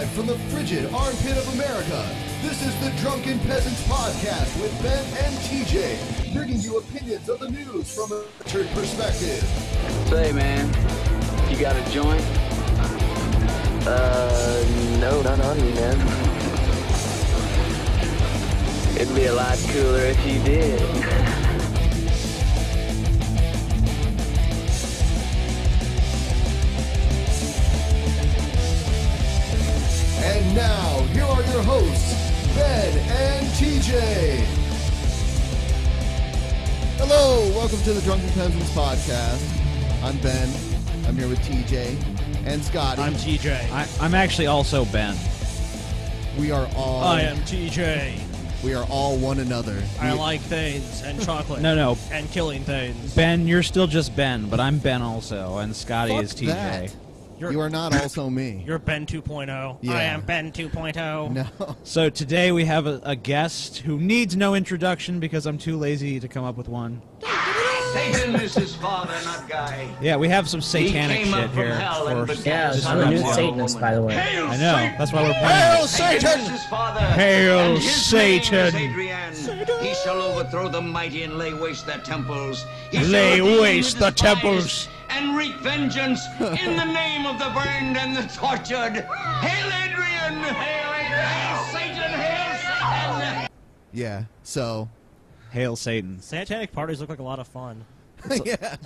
Live from the frigid armpit of America, this is the Drunken Peasants Podcast with Ben and TJ, bringing you opinions of the news from a church perspective. Say, man, you got a joint? No, not on me, man. It'd be a lot cooler if you did. And now, here are your hosts, Ben and TJ. Hello, welcome to the Drunken Peasants Podcast. I'm Ben. I'm here with TJ and Scotty. I'm TJ. I'm actually also Ben. We are all... I am TJ. We are all one another. I like things and chocolate. No. And killing things. Ben, you're still just Ben, but I'm Ben also, and Scotty Fuck is TJ. that. You are not also me. You're Ben 2.0. Yeah. I am Ben 2.0. No. So today we have a guest who needs no introduction because I'm too lazy to come up with one. Satan is his father, not Guy. Yeah, we have some satanic He came shit up from here. hell and for- begat Yeah, the I'm a son new of Satanist, woman. by the way. Hail I know, Satan! that's why we're Hail playing. Satan! Is his father, Hail and his Satan! Name is Adrian. He shall overthrow the mighty and lay waste their temples. He shall Lay redeem waste the the despised temples. and wreak vengeance in the name of the burned and the tortured. Hail Adrian! Hail Satan! Hail Satan! Yeah, so... Hail Satan. Satanic parties look like a lot of fun. yeah.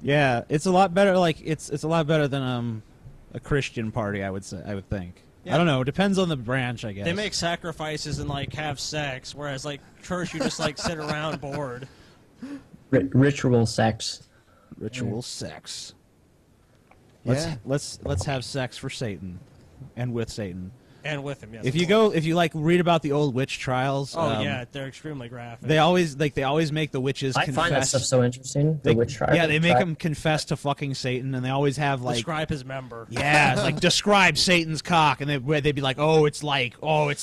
Yeah, it's a lot better. Like it's a lot better than a Christian party. I would say. I would think. Yeah. I don't know. Depends on the branch, I guess. They make sacrifices and like have sex, whereas like church you just like sit around bored. Ritual sex. ritual sex. Yeah. Let's have sex for Satan, and with Satan. And with him, yes. If you like read about the old witch trials, Oh yeah, they're extremely graphic. they always make the witches I confess. find that stuff so interesting. The witch trial. Yeah, they make them confess to fucking Satan, and they always have like describe his member. yeah, it's like describe Satan's cock, and they'd be like, it's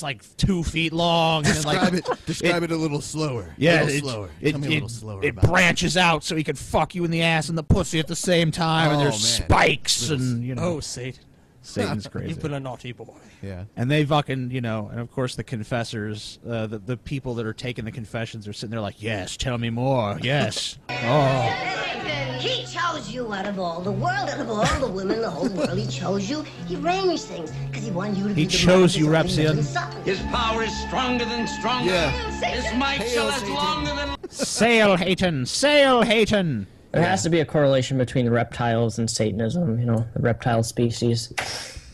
like 2 feet long, and then, Describe it a little slower. yeah, a little slower. Tell me a little slower it about it. branches out so he can fuck you in the ass and the pussy at the same time, and Oh, there's man. spikes, and you know, Oh Satan, Satan's crazy. you've been a naughty boy. Yeah. And they fucking, and of course the confessors, the people that are taking the confessions are sitting there like, yes, tell me more, yes. Oh. He chose you out of all the world, out of all the women in the whole world. He chose you. He ran these things because he wanted you to be He the chose you, mother of his Repzion. only son. His power is stronger than stronger. Yeah. His might shall last longer than... Sail Hayton, sail Hayton. There has to be a correlation between the reptiles and Satanism, the reptile species.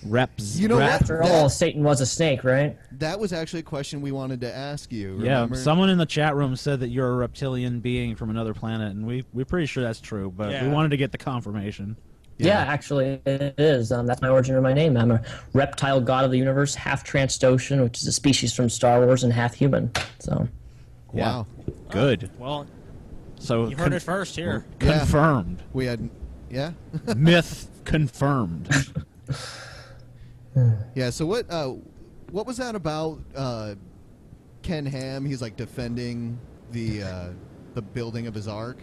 Reps. You know what? After all, Satan was a snake, right? That was actually a question we wanted to ask you. Yeah, Remember? someone in the chat room said that you're a reptilian being from another planet, and we're pretty sure that's true, but Yeah. we wanted to get the confirmation. Yeah, actually, it is. That's my origin of my name. I'm a reptile god of the universe, half Trans-Ocean, which is a species from Star Wars, and half human. So, Wow. Good. Well, So you heard it first here. Yeah. confirmed. We had... Yeah? Myth confirmed. Yeah, so what was that about Ken Ham? He's like defending the building of his ark.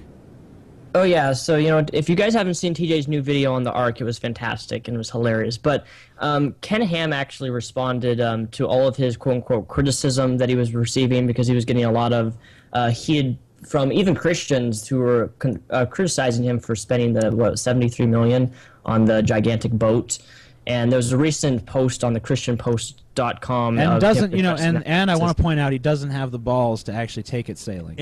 oh yeah. So if you guys haven't seen TJ's new video on the Ark, it was fantastic and it was hilarious. But Ken Ham actually responded to all of his quote unquote criticism that he was receiving because he was getting a lot of heat from even Christians who were criticizing him for spending the $73 million on the gigantic boat. And there was a recent post on the ChristianPost.com. And doesn't him and I want to point out he doesn't have the balls to actually take it sailing.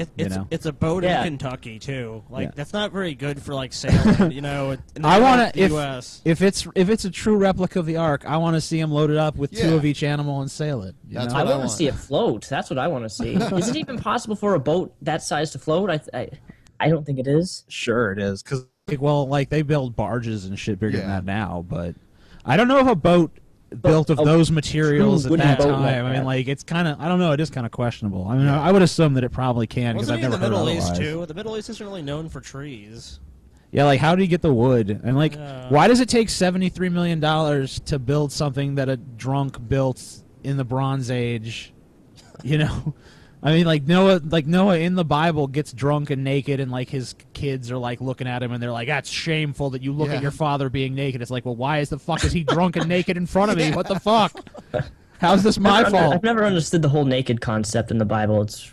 It's a boat Yeah. in Kentucky too. Like Yeah. that's not very good for like sailing. In I want the to U.S. if it's a true replica of the Ark, I want to see him load it up with Yeah. 2 of each animal and sail it. you That's know? I what I want to want. see it float. That's what I want to see. Is it even possible for a boat that size to float? I don't think it is. Sure it is, because they build barges and shit bigger than Yeah. that now, but I don't know if a boat built of a those materials true at wooden that boat time. like I mean, that. like it's kind of, I don't know, it is kind of questionable. I mean, I would assume that it probably can because Wasn't I've he in never the heard Middle East otherwise. too? The Middle East isn't really known for trees. Yeah, like how do you get the wood? And like, Yeah. why does it take $73 million to build something that a drunk built in the Bronze Age? I mean, like Noah in the Bible gets drunk and naked, and like his kids are like looking at him, and they're like, "That's shameful that you look at your father being naked." It's like, well, why is he drunk and naked in front of me? What the fuck? How's this my fault? I've never understood the whole naked concept in the Bible. It's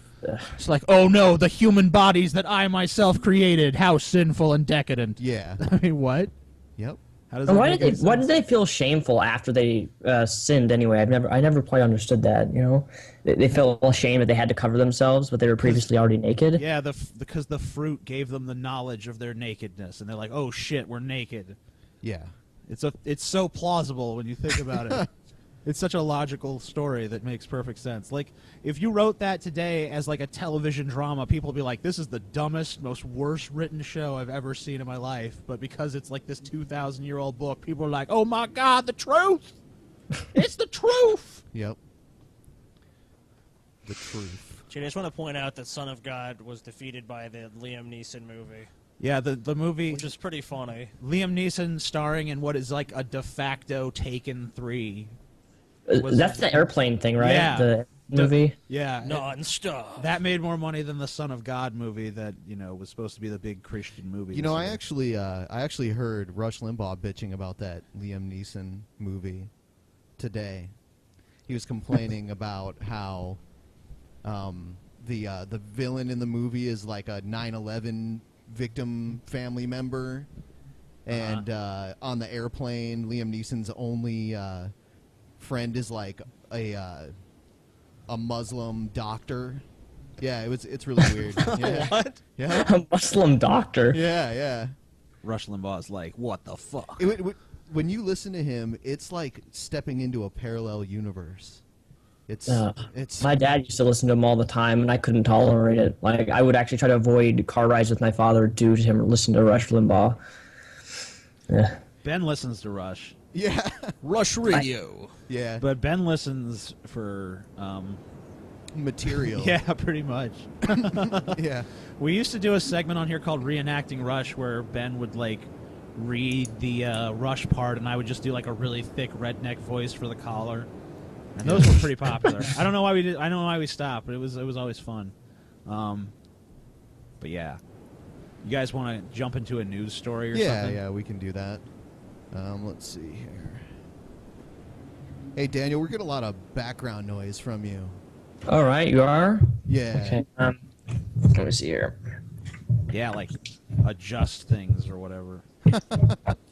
like, oh no, the human bodies that I myself created. How sinful and decadent. Yeah. I mean, what? Yep. How does that why did they feel shameful after they sinned anyway? I never quite understood that. You know, they felt ashamed that they had to cover themselves, but they were previously already naked. Yeah, because the fruit gave them the knowledge of their nakedness, and they're like, oh shit, we're naked. Yeah. It's so plausible when you think about it. It's such a logical story that makes perfect sense. Like, if you wrote that today as like a television drama, people would be like, this is the dumbest, most worst written show I've ever seen in my life. But because it's like this 2,000-year-old book, people are like, oh my God, the truth! It's the truth! Yep. The truth. I just want to point out that Son of God was defeated by the Liam Neeson movie. Yeah, the movie... Which is pretty funny. Liam Neeson starring in what is like a de facto Taken 3. That's the airplane thing, right? Yeah. The movie. Yeah. Non-stop. That made more money than the Son of God movie that, was supposed to be the big Christian movie. You know, I actually heard Rush Limbaugh bitching about that Liam Neeson movie today. He was complaining about how the villain in the movie is like a 9/11 victim family member, and on the airplane, Liam Neeson's only friend is like a Muslim doctor. Yeah, it's really weird. Yeah. What? Yeah. A Muslim doctor. Yeah. Rush Limbaugh's like, what the fuck? When you listen to him, it's like stepping into a parallel universe. It's my dad used to listen to him all the time, and I couldn't tolerate it. Like, I would actually try to avoid car rides with my father due to him listening to Rush Limbaugh. Yeah. Ben listens to Rush. Yeah. Rush Radio. Yeah. But Ben listens for material. Yeah, pretty much. Yeah. We used to do a segment on here called Reenacting Rush, where Ben would like read the Rush part, and I would just do like a really thick redneck voice for the caller. And those were pretty popular. I don't know why we did. I don't know why we stopped, but it was always fun. But yeah, you guys want to jump into a news story or something? Yeah, we can do that. Let's see here. Hey, Daniel, we're getting a lot of background noise from you. All right, you are? Yeah. Okay. Let me see here. Yeah, like adjust things or whatever.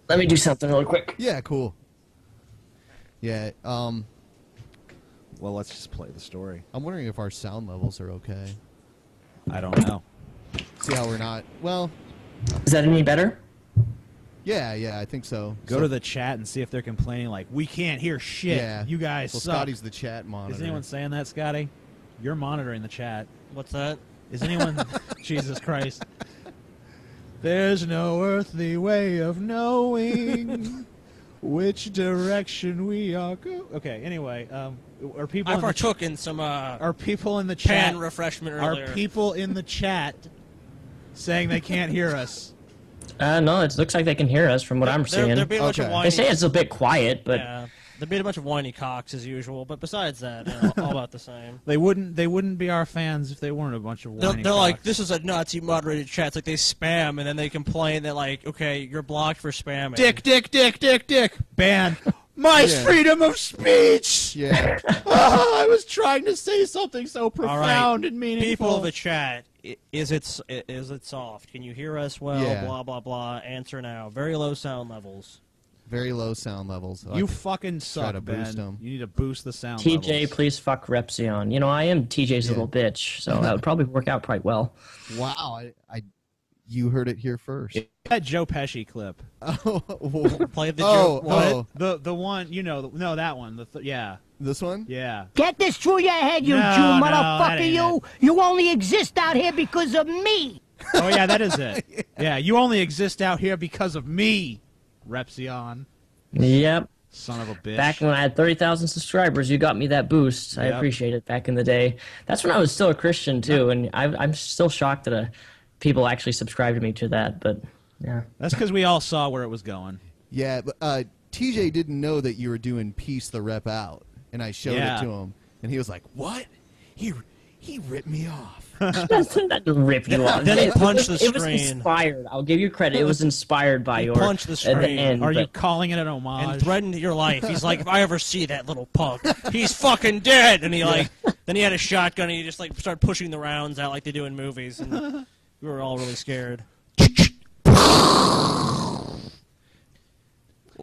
Let me do something real quick. Yeah, cool. Yeah. Well, let's just play the story. I'm wondering if our sound levels are okay. I don't know. See how we're not. Well. Is that any better? Yeah, I think so. Go to the chat and see if they're complaining like, we can't hear shit. Yeah. You guys suck. Scotty's the chat monitor. Is anyone saying that, Scotty? You're monitoring the chat. What's that? Is anyone... Jesus Christ. There's no earthly way of knowing which direction we are going. Okay, anyway, are people... I partook in some are people in the chat... pan refreshment earlier. Are people in the chat saying they can't hear us? No, it looks like they can hear us from what I'm seeing. They're being a bunch of whiny, they say it's a bit quiet, but yeah, they're being a bunch of whiny cocks as usual. But besides that, all about the same. They wouldn't be our fans if they weren't a bunch of whiny They're cocks. like, this is a Nazi moderated chat. It's like they spam and then they complain that like, okay, you're blocked for spamming. Dick. Ban. My freedom of speech. Yeah. I was trying to say something so profound and meaningful. People of the chat, is it soft? Can you hear us well? Yeah. Blah blah blah. Answer now. Very low sound levels. Very low sound levels. You fucking suck, to Ben. boost them. You need to boost the sound TJ, levels. please fuck Repzion. You know, I am TJ's little bitch, so that would probably work out quite well. Wow, you heard it here first. That Joe Pesci clip. Play the joke. The one, no, that one. Yeah. This one? Yeah. Get this through your head, you No, Jew no, motherfucker, that ain't you! You only exist out here because of me! Oh, yeah, that is it. Yeah, you only exist out here because of me, Repzion. Yep. Son of a bitch. Back when I had 30,000 subscribers, you got me that boost. I appreciate it back in the day. That's when I was still a Christian, too, and I'm still shocked that people actually subscribed to me to that, but yeah. That's because we all saw where it was going. Yeah, but TJ didn't know that you were doing Peace the Rep Out, and I showed it to him, and he was like, what? He ripped me off. That didn't rip you off. Then he punched the It was screen. inspired. I'll give you credit. It was inspired by your. Punched the at screen. end, Are you but- calling it an homage? And threatened your life. He's like, if I ever see that little punk, he's fucking dead. And he then he had a shotgun and he just like started pushing the rounds out like they do in movies. And we were all really scared.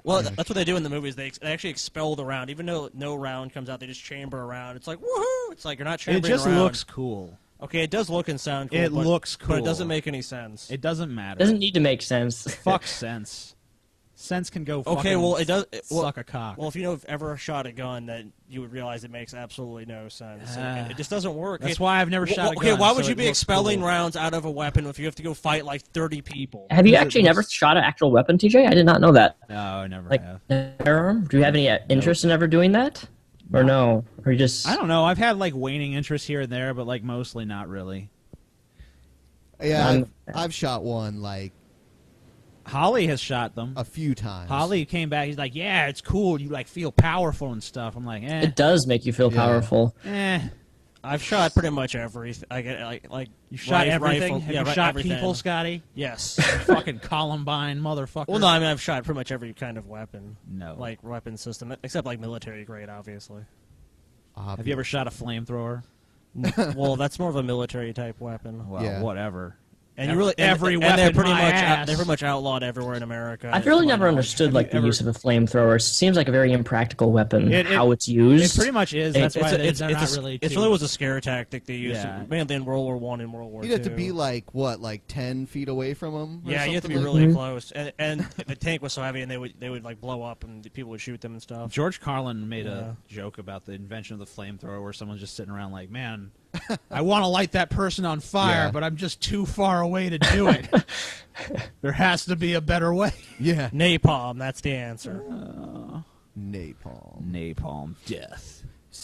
Well, that's what they do in the movies. They actually expel the round, even though no round comes out. They just chamber a round. It's like woohoo! It's like you're not chambering. It just a round. looks cool. Okay, it does look and sound cool. It looks cool, but it doesn't make any sense. It doesn't matter. Doesn't need to make sense. Fuck sense. Sense can go. Okay, well, it does. Suck a cock. Well, if you know if ever shot a gun, then you would realize it makes absolutely no sense. It just doesn't work. That's why I've never shot a gun. Okay, why would so you it be looks expelling cool. rounds out of a weapon if you have to go fight like 30 people? Have you actually never shot an actual weapon, TJ? I did not know that. No, I never Like have. firearm? Do you have any interest in ever doing that, or no? Or you just? I don't know. I've had like waning interest here and there, but like mostly not really. Yeah, I've shot one like Holly has shot them a few times. Holly came back. He's like, "Yeah, it's cool. You like feel powerful and stuff." I'm like, "Eh, It does make you feel powerful. eh." I've shot pretty much everything. I get like You shot everything. rifle, Have yeah, you shot everything. people, Scotty? Yes. Fucking Columbine, motherfucker. Well, no, I mean I've shot pretty much every kind of weapon. No. Like weapon system, except like military grade, obviously. Have you ever shot a flamethrower? Well, that's more of a military type weapon. Well, Yeah. whatever. And you really every and weapon they're pretty my much ass. they're pretty much outlawed everywhere in America. I've to really my never knowledge. understood like the ever- use of a flamethrower. It seems like a very impractical weapon. How it's used. It pretty much is. That's why they're not really. It really was a scare tactic they used, Yeah. mainly in World War I and World War II. You'd have to be like what, like 10 feet away from them? Yeah, you have to be really close, and the tank was so heavy, and they would like blow up, and the people would shoot them and stuff. George Carlin made a joke about the invention of the flamethrower, where someone's just sitting around like, "Man, I want to light that person on fire, Yeah. but I'm just too far away to do it. There has to be a better way." Yeah. Napalm, that's the answer. Napalm. Napalm death.